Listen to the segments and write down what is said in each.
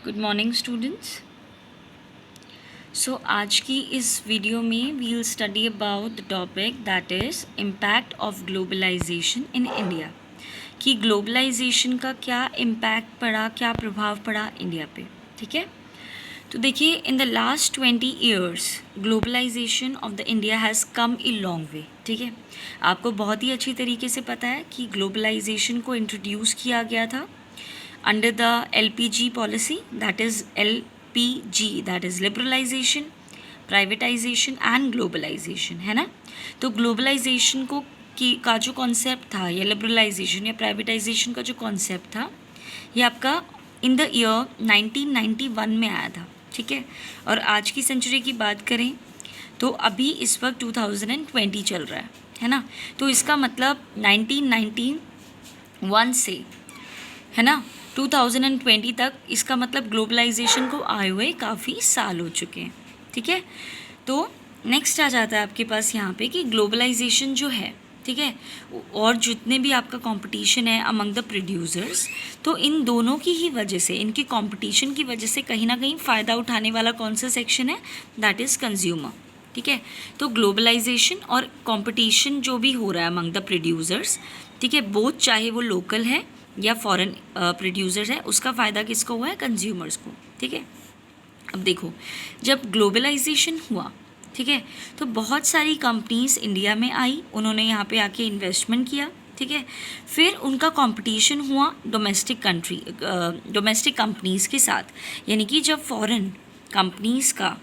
Good morning students. आज की इस वीडियो में we will study about the topic that is impact of globalization in India. कि globalization का क्या इम्पैक्ट पड़ा, क्या प्रभाव पड़ा इंडिया पे। ठीक है, तो देखिए in the last 20 years globalization of the India has come a long way. ठीक है, आपको बहुत ही अच्छी तरीके से पता है कि ग्लोबलाइजेशन को इंट्रोड्यूस किया गया था under the LPG policy, that is LPG, that is liberalization, privatization and globalization, है ना। तो ग्लोबलाइजेशन का जो कॉन्सेप्ट था या लिबरलाइजेशन या प्राइवेटाइजेशन का जो कॉन्सेप्ट था ये आपका इन द ईयर 1991 में आया था। ठीक है, और आज की सेंचुरी की बात करें तो अभी इस वक्त 2020 चल रहा है ना। तो इसका मतलब 1991 से, है ना, 2020 तक, इसका मतलब ग्लोबलाइजेशन को आए हुए काफ़ी साल हो चुके हैं। ठीक है, तो नेक्स्ट आ जाता है आपके पास यहाँ पे कि ग्लोबलाइजेशन जो है, ठीक है, और जितने भी आपका कंपटीशन है अमंग द प्रोड्यूसर्स, तो इन दोनों की ही वजह से, इनकी कंपटीशन की वजह से कहीं ना कहीं फ़ायदा उठाने वाला कौन सा सेक्शन है, दैट इज़ कंज्यूमर। ठीक है, तो ग्लोबलाइजेशन और कंपटीशन जो भी हो रहा है अमंग द प्रोड्यूसर्स, ठीक है, बोथ चाहे वो लोकल है या फॉरेन प्रोड्यूसर्स है, उसका फ़ायदा किसको हुआ है, कंज्यूमर्स को। ठीक है, अब देखो जब ग्लोबलाइजेशन हुआ, ठीक है, तो बहुत सारी कंपनीज इंडिया में आई, उन्होंने यहाँ पे आके इन्वेस्टमेंट किया। ठीक है, फिर उनका कंपटीशन हुआ डोमेस्टिक कंपनीज़ के साथ, यानी कि जब फॉरेन कंपनीज़ का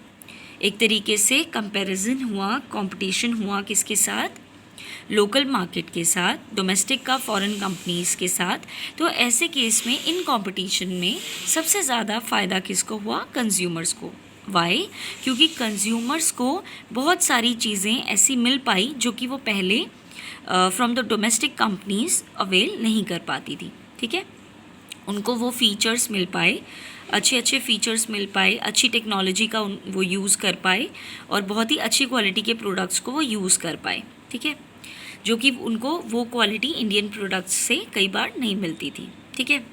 एक तरीके से कंपैरिजन हुआ, कंपटीशन हुआ किसके साथ, लोकल मार्केट के साथ, डोमेस्टिक का फॉरेन कंपनीज़ के साथ, तो ऐसे केस में इन कंपटीशन में सबसे ज़्यादा फ़ायदा किसको हुआ, कंज्यूमर्स को। वाई? क्योंकि कंज्यूमर्स को बहुत सारी चीज़ें ऐसी मिल पाई जो कि वो पहले from the domestic companies avail नहीं कर पाती थी। ठीक है, उनको वो फीचर्स मिल पाए, अच्छे फीचर्स मिल पाए, अच्छी टेक्नोलॉजी का वो यूज़ कर पाए और बहुत ही अच्छी क्वालिटी के प्रोडक्ट्स को वो यूज़ कर पाए। ठीक है, जो कि उनको वो क्वालिटी इंडियन प्रोडक्ट्स से कई बार नहीं मिलती थी। ठीक है,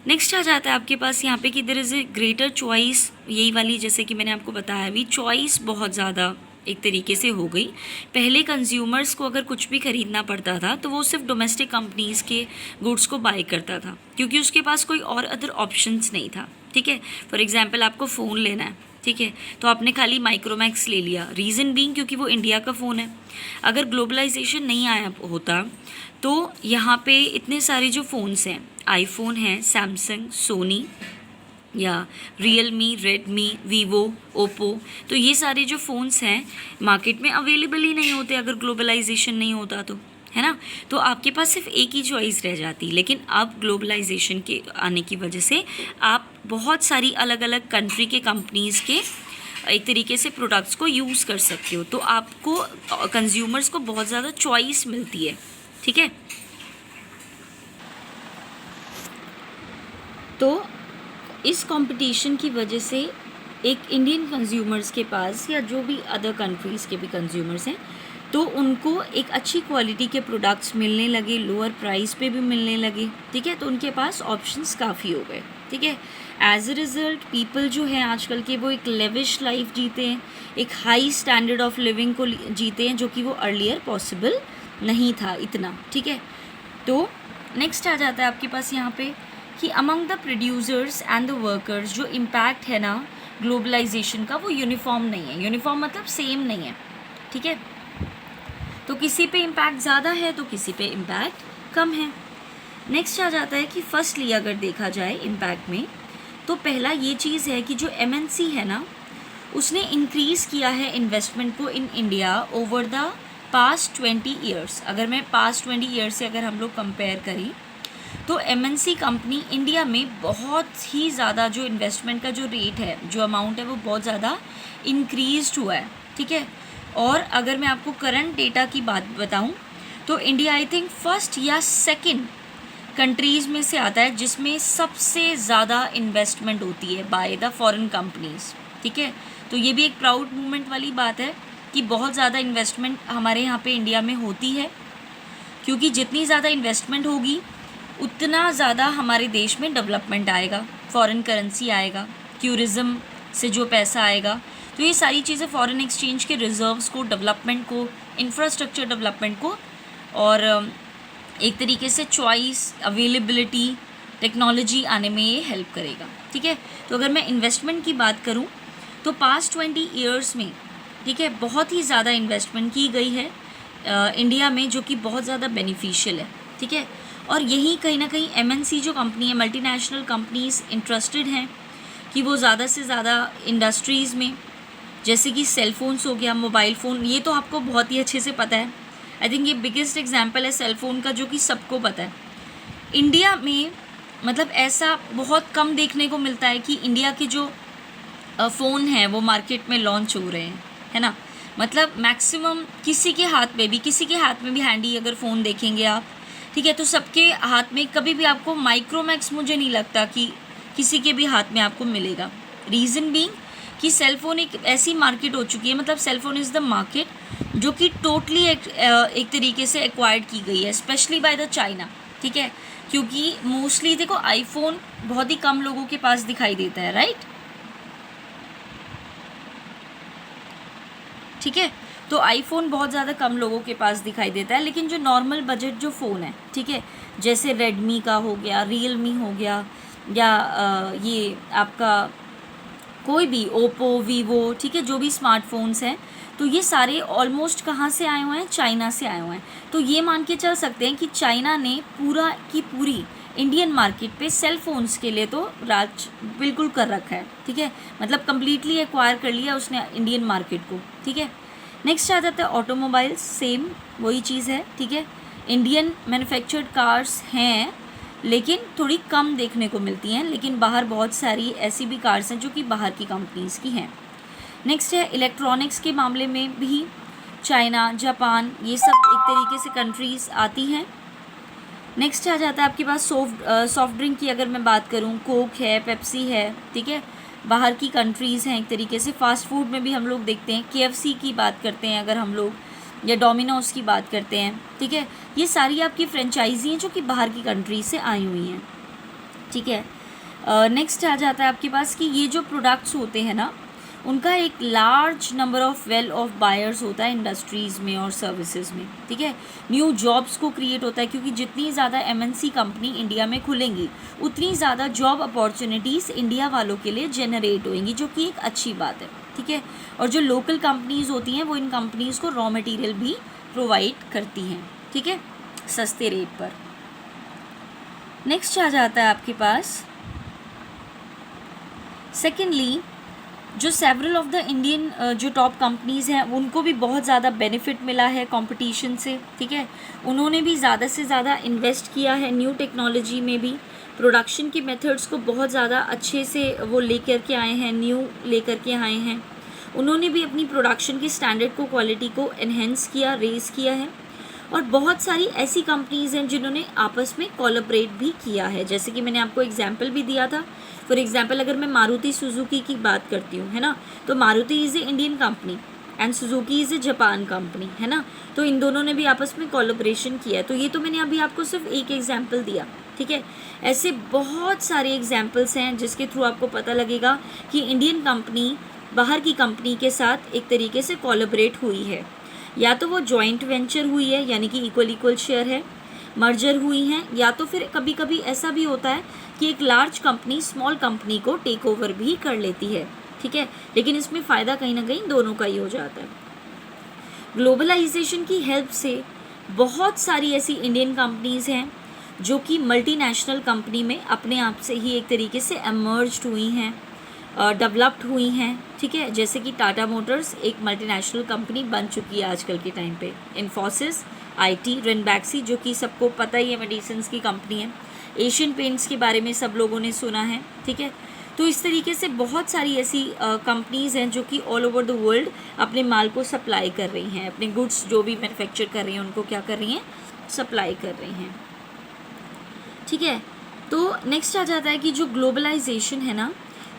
नेक्स्ट आ जाता है आपके पास यहाँ पे कि there is a greater choice, यही वाली जैसे कि मैंने आपको बताया अभी, चॉइस बहुत ज़्यादा एक तरीके से हो गई। पहले कंज्यूमर्स को अगर कुछ भी ख़रीदना पड़ता था तो वो सिर्फ डोमेस्टिक कंपनीज़ के गुड्स को बाय करता था, क्योंकि उसके पास कोई और अदर ऑप्शंस नहीं था। ठीक है, फॉर एग्जांपल आपको फ़ोन लेना है, ठीक है, तो आपने खाली माइक्रोमैक्स ले लिया, रीज़न बीइंग क्योंकि वो इंडिया का फ़ोन है। अगर ग्लोबलाइजेशन नहीं आया होता तो यहाँ पे इतने सारे जो फ़ोन्स हैं, आईफोन है, सैमसंग, सोनी या रियलमी, रेडमी, वीवो, ओप्पो, तो ये सारे जो फ़ोन्स हैं मार्केट में अवेलेबल ही नहीं होते अगर ग्लोबलाइजेशन नहीं होता तो, है ना। तो आपके पास सिर्फ एक ही चॉइस रह जाती। लेकिन अब ग्लोबलाइजेशन के आने की वजह से आप बहुत सारी अलग अलग कंट्री के कंपनीज़ के एक तरीके से प्रोडक्ट्स को यूज़ कर सकते हो, तो आपको कंज्यूमर्स को बहुत ज़्यादा चॉइस मिलती है। ठीक है, तो इस कंपटीशन की वजह से एक इंडियन कंज्यूमर्स के पास या जो भी अदर कंट्रीज़ के भी कंज्यूमर्स हैं, तो उनको एक अच्छी क्वालिटी के प्रोडक्ट्स मिलने लगे, लोअर प्राइस पे भी मिलने लगे। ठीक है, तो उनके पास ऑप्शंस काफ़ी हो गए। ठीक है, एज अ रिज़ल्ट पीपल जो है आजकल के वो एक लेविश लाइफ जीते हैं, एक हाई स्टैंडर्ड ऑफ लिविंग को जीते हैं, जो कि वो अर्लियर पॉसिबल नहीं था इतना। ठीक है, तो नेक्स्ट आ जाता है आपके पास यहाँ पे कि among the producers and the workers जो इम्पैक्ट है ना ग्लोबलाइजेशन का, वो यूनिफॉर्म नहीं है। यूनिफॉर्म मतलब सेम नहीं है। ठीक है, तो किसी पे इम्पैक्ट ज़्यादा है तो किसी पे इम्पैक्ट कम है। नेक्स्ट आ जाता है कि फर्स्टली अगर देखा जाए इम्पैक्ट में, तो पहला ये चीज़ है कि जो MNC है ना, उसने इंक्रीज़ किया है इन्वेस्टमेंट को in India over the past 20 years. अगर मैं पास्ट 20 ईयर्स से अगर हम लोग कंपेयर करें तो MNC कंपनी इंडिया में बहुत ही ज़्यादा जो इन्वेस्टमेंट का जो रेट है, जो अमाउंट है, वो बहुत ज़्यादा इंक्रीज़ हुआ है। ठीक है, और अगर मैं आपको करंट डेटा की बात बताऊं तो इंडिया आई थिंक फर्स्ट या सेकंड कंट्रीज़ में से आता है जिसमें सबसे ज़्यादा इन्वेस्टमेंट होती है बाय द फॉरेन कंपनीज़। ठीक है, तो ये भी एक प्राउड मूवमेंट वाली बात है कि बहुत ज़्यादा इन्वेस्टमेंट हमारे यहाँ पे इंडिया में होती है, क्योंकि जितनी ज़्यादा इन्वेस्टमेंट होगी उतना ज़्यादा हमारे देश में डेवलपमेंट आएगा, फॉरेन करेंसी आएगा, टूरिज़्म से जो पैसा आएगा, तो ये सारी चीज़ें फॉरेन एक्सचेंज के रिजर्व्स को, डेवलपमेंट को, इंफ्रास्ट्रक्चर डेवलपमेंट को, और एक तरीके से चॉइस, अवेलेबिलिटी, टेक्नोलॉजी आने में ये हेल्प करेगा। ठीक है, तो अगर मैं इन्वेस्टमेंट की बात करूँ तो पास्ट 20 ईयर्स में, ठीक है, बहुत ही ज़्यादा इन्वेस्टमेंट की गई है इंडिया में, जो कि बहुत ज़्यादा बेनिफिशियल है। ठीक है, और यही कहीं ना कहीं MNC जो कंपनी है, मल्टीनेशनल कंपनीज इंटरेस्टेड हैं कि वो ज़्यादा से ज़्यादा इंडस्ट्रीज़ में, जैसे कि सेल फोन्स हो गया, मोबाइल फ़ोन, ये तो आपको बहुत ही अच्छे से पता है। आई थिंक ये बिगेस्ट एग्जांपल है सेल फ़ोन का, जो कि सबको पता है। इंडिया में मतलब ऐसा बहुत कम देखने को मिलता है कि इंडिया के जो फ़ोन हैं वो मार्केट में लॉन्च हो रहे हैं, है ना। मतलब मैक्सिमम किसी के हाथ में भी हैंडी अगर फ़ोन देखेंगे आप, ठीक है, तो सबके हाथ में कभी भी आपको माइक्रोमैक्स, मुझे नहीं लगता कि किसी के भी हाथ में आपको मिलेगा। रीज़न बीइंग कि सेलफ़ोन एक ऐसी मार्केट हो चुकी है, मतलब सेलफ़ोन इज़ द मार्केट जो कि टोटली एक तरीके से एक्वायर्ड की गई है, स्पेशली बाय द चाइना। ठीक है, क्योंकि मोस्टली देखो आईफोन बहुत ही कम लोगों के पास दिखाई देता है, राइट। ठीक है, तो आईफोन बहुत ज़्यादा कम लोगों के पास दिखाई देता है, लेकिन जो नॉर्मल बजट जो फ़ोन है, ठीक है, जैसे रेडमी का हो गया, रियलमी हो गया, या ये आपका कोई भी ओप्पो, वीवो, ठीक है, जो भी स्मार्टफोन्स हैं, तो ये सारे ऑलमोस्ट कहाँ से आए हुए हैं, चाइना से आए हुए हैं। तो ये मान के चल सकते हैं कि चाइना ने पूरा की पूरी इंडियन मार्केट पे सेल फोन्स के लिए तो राज बिल्कुल कर रखा है। ठीक है, मतलब कम्प्लीटली एक्वायर कर लिया उसने इंडियन मार्केट को। ठीक है, नेक्स्ट आ जाता है ऑटोमोबाइल्स, सेम वही चीज़ है। ठीक है, इंडियन मैन्युफैक्चर्ड कार्स हैं लेकिन थोड़ी कम देखने को मिलती हैं, लेकिन बाहर बहुत सारी ऐसी भी कार्स हैं जो कि बाहर की कंपनीज़ की हैं। नेक्स्ट है इलेक्ट्रॉनिक्स के मामले में भी चाइना, जापान, ये सब एक तरीके से कंट्रीज़ आती हैं। नेक्स्ट आ जाता है आपके पास सॉफ्ट ड्रिंक की अगर मैं बात करूँ, कोक है, पेप्सी है, ठीक है, बाहर की कंट्रीज़ हैं एक तरीके से। फास्ट फूड में भी हम लोग देखते हैं, KFC की बात करते हैं अगर हम लोग, या डोमिनोज़ की बात करते हैं। ठीक है, ये सारी आपकी फ्रेंचाइजी हैं जो कि बाहर की कंट्री से आई हुई हैं। ठीक है, नेक्स्ट आ जाता है आपके पास कि ये जो प्रोडक्ट्स होते हैं ना, उनका एक large number of well of buyers होता है इंडस्ट्रीज़ में और सर्विसेज में। ठीक है, न्यू जॉब्स को क्रिएट होता है, क्योंकि जितनी ज़्यादा MNC कंपनी इंडिया में खुलेंगी उतनी ज़्यादा जॉब अपॉर्चुनिटीज़ इंडिया वालों के लिए जनरेट होंगी, जो कि एक अच्छी बात है। ठीक है, और जो लोकल कंपनीज़ होती हैं वो इन कंपनीज़ को रॉ मटेरियल भी प्रोवाइड करती हैं, ठीक है, सस्ते रेट पर। नेक्स्ट आ जाता है आपके पास सेकेंडली, जो सेवरल ऑफ द इंडियन जो टॉप कंपनीज़ हैं उनको भी बहुत ज़्यादा बेनिफिट मिला है कंपटीशन से। ठीक है, उन्होंने भी ज़्यादा से ज़्यादा इन्वेस्ट किया है न्यू टेक्नोलॉजी में भी, प्रोडक्शन के मेथड्स को बहुत ज़्यादा अच्छे से वो लेकर के आए हैं, न्यू लेकर के आए हैं। उन्होंने भी अपनी प्रोडक्शन की स्टैंडर्ड को, क्वालिटी को एनहेंस किया, रेज़ किया है। और बहुत सारी ऐसी कंपनीज़ हैं जिन्होंने आपस में कोलैबोरेट भी किया है, जैसे कि मैंने आपको एग्जांपल भी दिया था। फॉर एग्जांपल अगर मैं मारुति सुजुकी की बात करती हूँ, है ना, तो Maruti is a Indian company and Suzuki is A Japan company, है ना, तो इन दोनों ने भी आपस में कोलैबोरेशन किया है। तो ये तो मैंने अभी आपको सिर्फ एक एग्जाम्पल दिया। ठीक है, ऐसे बहुत सारे एग्जाम्पल्स हैं जिसके थ्रू आपको पता लगेगा कि इंडियन कंपनी बाहर की कंपनी के साथ एक तरीके से कोलैबोरेट हुई है, या तो वो जॉइंट वेंचर हुई है, यानी कि इक्वल शेयर है, मर्जर हुई हैं, या तो फिर कभी कभी ऐसा भी होता है कि एक लार्ज कंपनी स्मॉल कंपनी को टेक ओवर भी कर लेती है। ठीक है, लेकिन इसमें फ़ायदा कहीं ना कहीं दोनों का ही हो जाता है। ग्लोबलाइजेशन की हेल्प से बहुत सारी ऐसी इंडियन कंपनीज़ हैं जो कि मल्टीनेशनल कंपनी में अपने आप से ही एक तरीके से एमर्ज्ड हुई हैं, डेवलप्ड हुई हैं। ठीक है, जैसे कि टाटा मोटर्स एक मल्टीनेशनल कंपनी बन चुकी है आजकल के टाइम पे, इन्फोसिस, IT, रेनबैक्सी जो कि सबको पता ही है मेडिसिन की कंपनी है, एशियन पेंट्स के बारे में सब लोगों ने सुना है। ठीक है, तो इस तरीके से बहुत सारी ऐसी कंपनीज़ हैं जो कि ऑल ओवर द वर्ल्ड अपने माल को सप्लाई कर रही हैं, अपने गुड्स जो भी मैन्युफैक्चर कर रही हैं उनको क्या कर रही हैं, सप्लाई कर रही हैं। ठीक है, तो नेक्स्ट आ जाता है कि जो ग्लोबलाइजेशन है ना,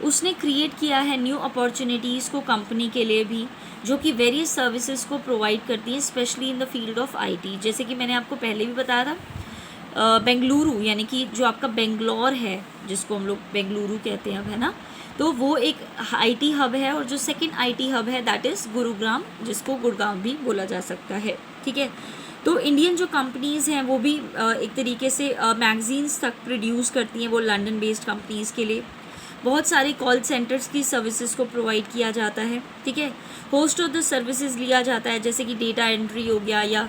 उसने क्रिएट किया है न्यू अपॉर्चुनिटीज़ को कंपनी के लिए भी, जो कि वेरियस सर्विसेज को प्रोवाइड करती है, specially in the field of IT। जैसे कि मैंने आपको पहले भी बताया था बेंगलुरु यानी कि जो आपका बेंगलोर है, जिसको हम लोग बेंगलुरु कहते हैं अब, है ना, तो वो एक आईटी हब है। और जो सेकंड आईटी हब है दैट इज़ गुरुग्राम, जिसको गुड़गांव भी बोला जा सकता है, ठीक है। तो इंडियन जो कंपनीज़ हैं वो भी एक तरीके से मैगजीन्स तक प्रोड्यूस करती हैं, वो लंदन बेस्ड कंपनीज़ के लिए। बहुत सारे कॉल सेंटर्स की सर्विसेज को प्रोवाइड किया जाता है, ठीक है। होस्ट ऑफ द सर्विसेज लिया जाता है, जैसे कि डेटा एंट्री हो गया, या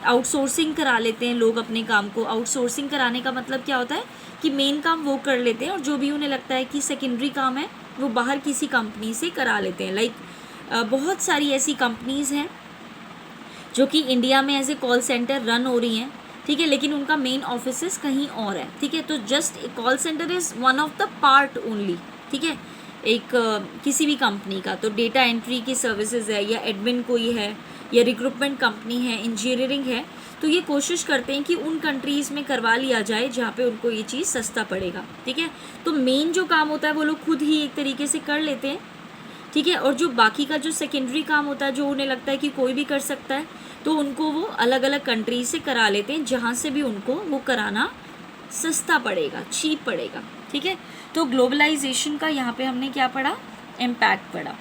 आउटसोर्सिंग करा लेते हैं लोग अपने काम को। आउटसोर्सिंग कराने का मतलब क्या होता है कि मेन काम वो कर लेते हैं और जो भी उन्हें लगता है कि सेकेंडरी काम है वो बाहर किसी कंपनी से करा लेते हैं। लाइक बहुत सारी ऐसी कंपनीज़ हैं जो कि इंडिया में as a call centre run हो रही हैं, ठीक है, लेकिन उनका मेन ऑफिस कहीं और है, ठीक है। तो just a call centre is one of the part only, ठीक है, एक किसी भी कंपनी का। तो डेटा एंट्री की सर्विसेज है, या एडमिन कोई है, या रिक्रूटमेंट कंपनी है, इंजीनियरिंग है, तो ये कोशिश करते हैं कि उन कंट्रीज़ में करवा लिया जाए जहाँ पे उनको ये चीज़ सस्ता पड़ेगा, ठीक है। तो मेन जो काम होता है वो लोग खुद ही एक तरीके से कर लेते हैं, ठीक है। और जो बाकी का जो सेकेंडरी काम होता है, जो उन्हें लगता है कि कोई भी कर सकता है, तो उनको वो अलग अलग कंट्री से करा लेते हैं, जहाँ से भी उनको वो कराना सस्ता पड़ेगा, चीप पड़ेगा, ठीक है। तो ग्लोबलाइजेशन का यहाँ पे हमने क्या पढ़ा, इम्पैक्ट पढ़ा,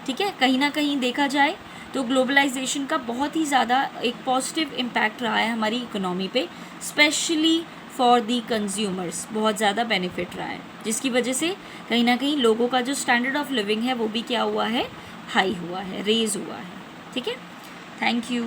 ठीक है। कहीं ना कहीं देखा जाए तो ग्लोबलाइजेशन का बहुत ही ज़्यादा एक पॉजिटिव इम्पैक्ट रहा है हमारी इकोनॉमी पे, स्पेशली फॉर दी कंज्यूमर्स बहुत ज़्यादा बेनिफिट रहा है, जिसकी वजह से कहीं ना कहीं लोगों का जो स्टैंडर्ड ऑफ लिविंग है वो भी क्या हुआ है, हाई हुआ है, रेज हुआ है, ठीक है। Thank you.